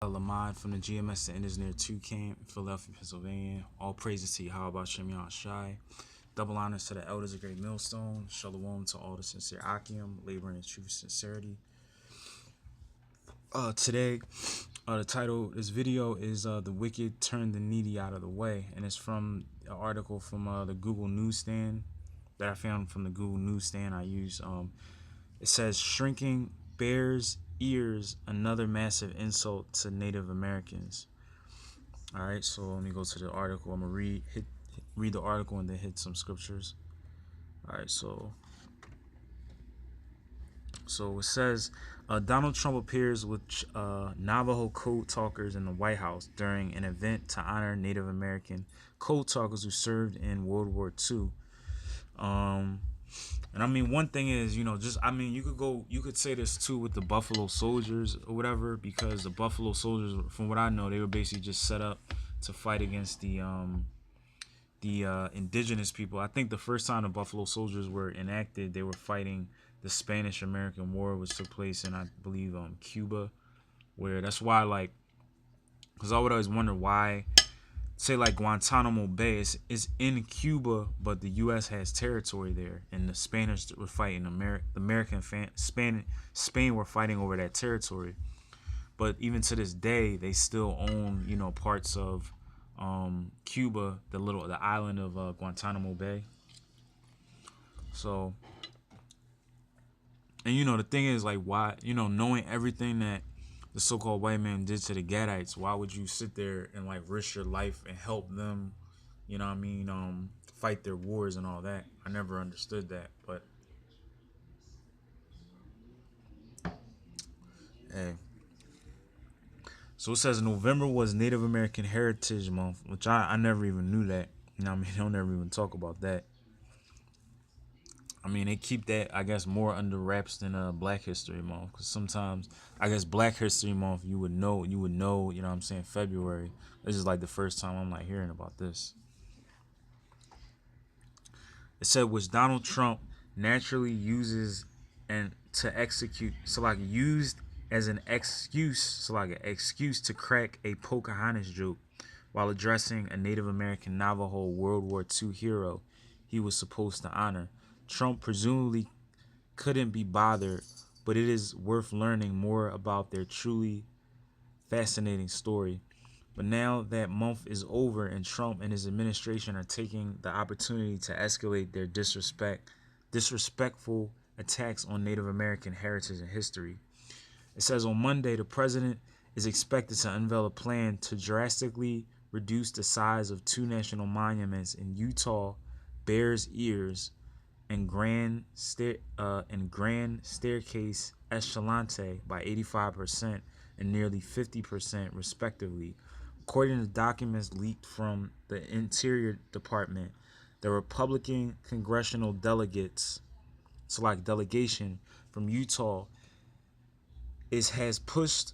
Lamont from the GMS to Engineer 2 Camp, Philadelphia, Pennsylvania. All praises to Yahawah, Sham, Yahawashi. Double honors to the elders of Great Millstone. Shalom to all the sincere Akim, laboring in truth sincerity. Today, the title of this video is The Wicked Turn the Needy Out of the Way. And it's from an article from the Google Newsstand that I found from the Google Newsstand I use. It says, Shrinking Bears' Ears, Another Massive Insult to Native Americans. All right, so let me go to the article. I'm gonna read the article and then hit some scriptures. All right, so it says Donald Trump appears with Navajo code talkers in the White House during an event to honor Native American code talkers who served in World War II. And I mean, one thing is, you could say this too with the Buffalo Soldiers or whatever, because the Buffalo Soldiers, from what I know, they were basically just set up to fight against the indigenous people. I think the first time the Buffalo Soldiers were enacted, they were fighting the Spanish-American War, which took place in, I believe, Cuba, where that's why, like, because I would always wonder why, say like Guantanamo Bay is in Cuba, but the U.S. has territory there, and the Spanish were fighting Spain were fighting over that territory. But even to this day, they still own, parts of Cuba, the island of Guantanamo Bay. So, and the thing is, like, why, knowing everything that the so-called white man did to the Gadites, why would you sit there and like risk your life and help them, fight their wars and all that? I never understood that, but hey. So it says November was Native American Heritage Month, which I never even knew that. They don't ever even talk about that. I mean, they keep that, I guess, more under wraps than Black History Month, because sometimes, I guess, Black History Month, you would know, February. This is like the first time I'm like hearing about this. It said, which Donald Trump naturally uses and to execute, so like used as an excuse, to crack a Pocahontas joke while addressing a Native American Navajo World War II hero he was supposed to honor. Trump presumably couldn't be bothered, but it is worth learning more about their truly fascinating story. But now that month is over and Trump and his administration are taking the opportunity to escalate their disrespectful attacks on Native American heritage and history. It says on Monday, the president is expected to unveil a plan to drastically reduce the size of two national monuments in Utah, Bears Ears and Grand Staircase Escalante by 85% and nearly 50% respectively. According to documents leaked from the Interior Department, the Republican congressional delegation from Utah has pushed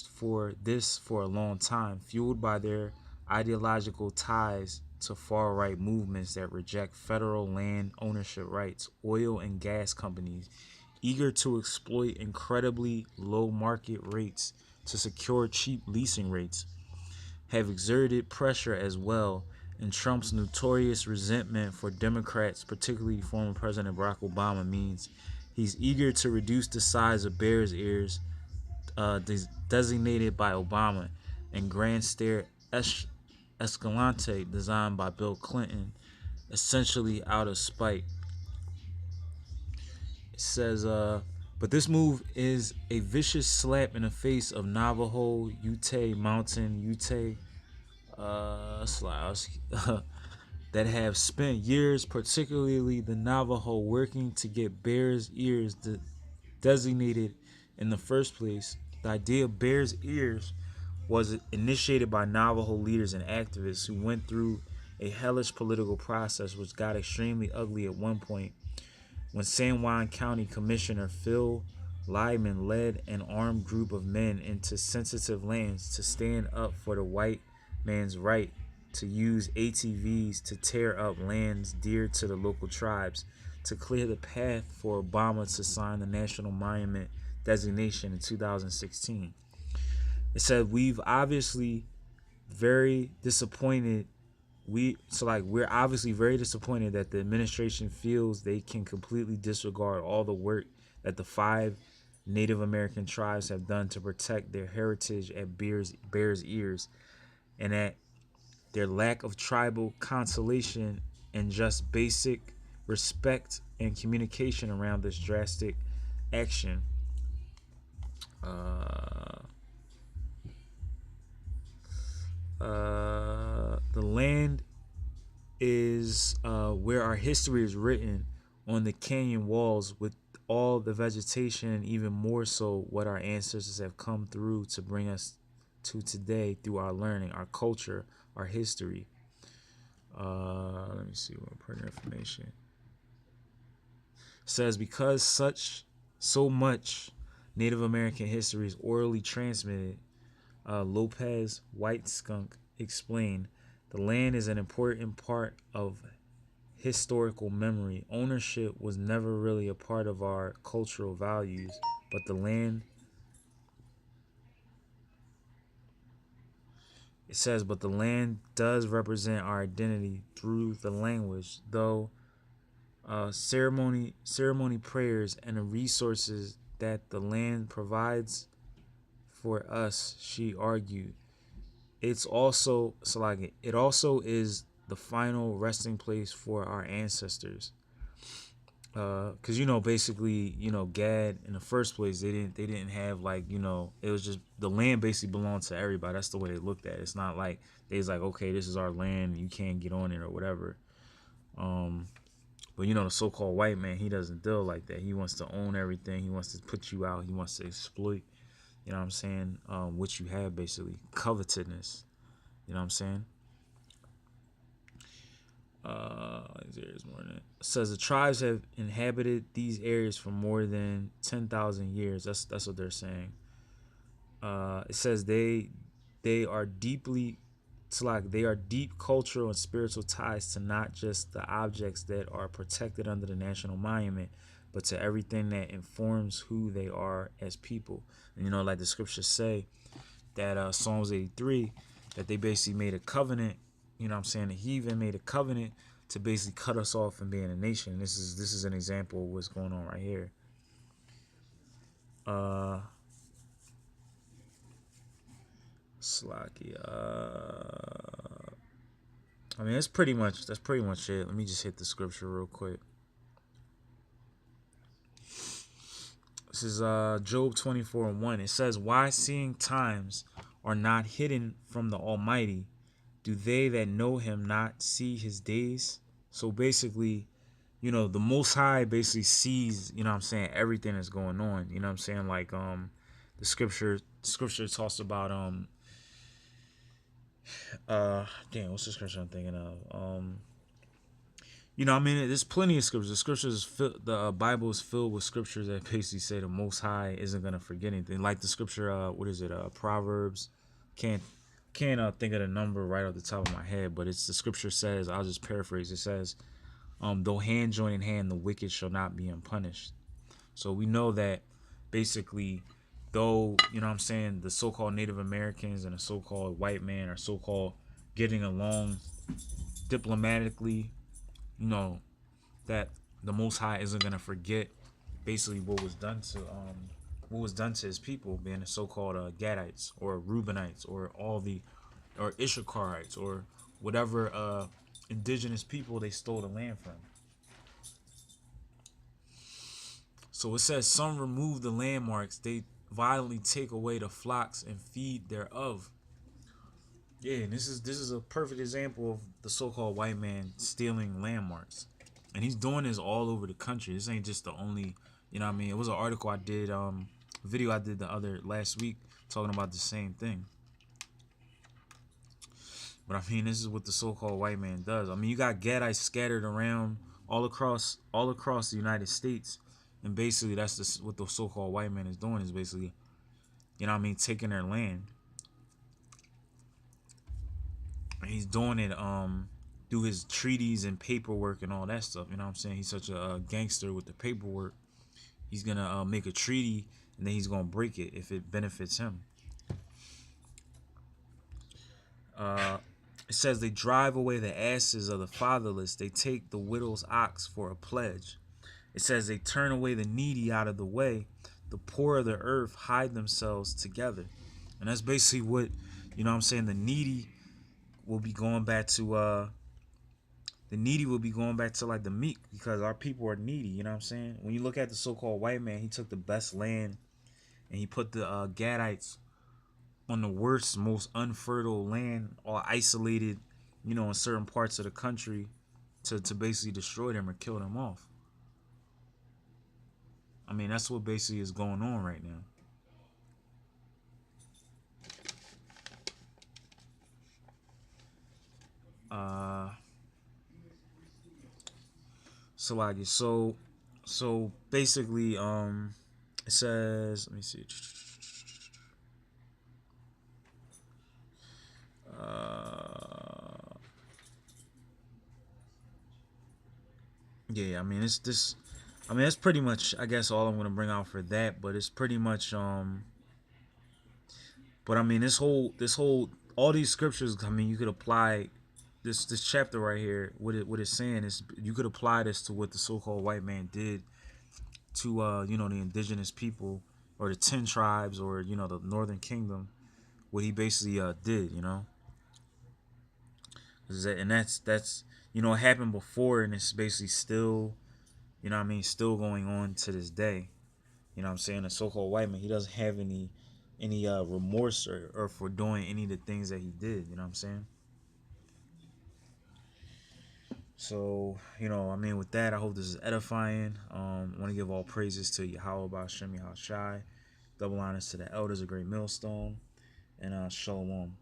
for this for a long time, fueled by their ideological ties to far-right movements that reject federal land ownership rights. Oil and gas companies, eager to exploit incredibly low market rates to secure cheap leasing rates, have exerted pressure as well, and Trump's notorious resentment for Democrats, particularly former President Barack Obama, means he's eager to reduce the size of Bears Ears, designated by Obama, and Grand Stair Escalante, designed by Bill Clinton, essentially out of spite. It says, but this move is a vicious slap in the face of Navajo, Ute Mountain, that have spent years, particularly the Navajo, working to get Bears Ears designated in the first place. The idea of Bears Ears was initiated by Navajo leaders and activists who went through a hellish political process which got extremely ugly at one point when San Juan County Commissioner Phil Lyman led an armed group of men into sensitive lands to stand up for the white man's right to use ATVs to tear up lands dear to the local tribes, to clear the path for Obama to sign the national monument designation in 2016. It said we've obviously very disappointed. We're obviously very disappointed that the administration feels they can completely disregard all the work that the 5 Native American tribes have done to protect their heritage at Bears Ears, and that their lack of tribal consolation and just basic respect and communication around this drastic action. Uh, the land is where our history is written on the canyon walls with all the vegetation and even more so what our ancestors have come through to bring us to today through our learning, our culture, our history. Let me see what pertinent information. It says because so much Native American history is orally transmitted, Lopez White Skunk explained, the land is an important part of historical memory. Ownership was never really a part of our cultural values, but the land, it says, but the land does represent our identity through the language, though ceremony prayers and the resources that the land provides for us, she argued. It's also it also is the final resting place for our ancestors. Because basically, Gad in the first place, they didn't have like, it was just the land basically belonged to everybody. That's the way they looked at it. It's not like they was like, okay, this is our land, you can't get on it or whatever. But the so-called white man, he doesn't deal like that. He wants to own everything. He wants to put you out. He wants to exploit. You know what I'm saying? What you have basically, covetousness. You know what I'm saying? There's more than it says the tribes have inhabited these areas for more than 10,000 years. That's what they're saying. It says they are deeply they are deep cultural and spiritual ties to not just the objects that are protected under the national monument, but to everything that informs who they are as people. And like the scriptures say that Psalms 83, that they basically made a covenant. You know what I'm saying? The heathen made a covenant to basically cut us off from being a nation. This is an example of what's going on right here. Slocky. I mean, that's pretty much it. Let me just hit the scripture real quick. This is Job 24:1. It says, "Why seeing times are not hidden from the Almighty? Do they that know Him not see His days?" So basically, the Most High basically sees, what I'm saying, everything that's going on. You know what I'm saying? Like the scripture talks about damn, what's the scripture I'm thinking of? There's plenty of scriptures. The Bible is filled with scriptures that basically say the Most High isn't gonna forget anything. Like the scripture, what is it? Proverbs. Can't think of the number right off the top of my head, but it's the scripture says. I'll just paraphrase. It says, "Though hand join in hand, the wicked shall not be unpunished." So we know that basically, though the so-called Native Americans and the so-called white man are so-called getting along diplomatically, that the Most High isn't gonna forget basically what was done to his people, being the so-called Gadites or Reubenites or or Issacharites or whatever indigenous people they stole the land from. So it says some remove the landmarks, they violently take away the flocks and feed thereof. Yeah, and this is a perfect example of the so-called white man stealing landmarks, and he's doing this all over the country. This ain't just the only, It was an article I did, video I did last week talking about the same thing. But this is what the so-called white man does. You got Gadites scattered around all across the United States, and basically that's what the so-called white man is doing, is basically, taking their land. He's doing it through his treaties and paperwork and all that stuff. He's such a gangster with the paperwork. He's gonna make a treaty and then he's gonna break it if it benefits him. Uh, it says they drive away the asses of the fatherless. They take the widow's ox for a pledge. It says they turn away the needy out of the way. The poor of the earth hide themselves together. And that's basically what, what I'm saying. Will be going back to the needy will be going back to like the meek because our people are needy. You know what I'm saying? When you look at the so-called white man, he took the best land and he put the Gadites on the worst, most unfertile land, all isolated, in certain parts of the country, to basically destroy them or kill them off. I mean, that's what basically is going on right now. Uh, so I guess so basically, it says, let me see. Uh, yeah, I mean, it's this. I mean, that's pretty much, I guess, all I'm gonna bring out for that. But it's pretty much, but I mean, this whole, all these scriptures. I mean, you could apply this chapter right here. What it's saying is, you could apply this to what the so-called white man did to, the indigenous people or the 10 tribes or the Northern Kingdom. What he basically did, and that's it happened before, and it's basically still, what I mean, still going on to this day. You know what I'm saying? The so-called white man, he doesn't have any remorse or for doing any of the things that he did. You know what I'm saying? So, I mean, with that, I hope this is edifying. I want to give all praises to Yahawah, Sham, Yahawashi. Double honors to the elders, a great millstone, and shalom.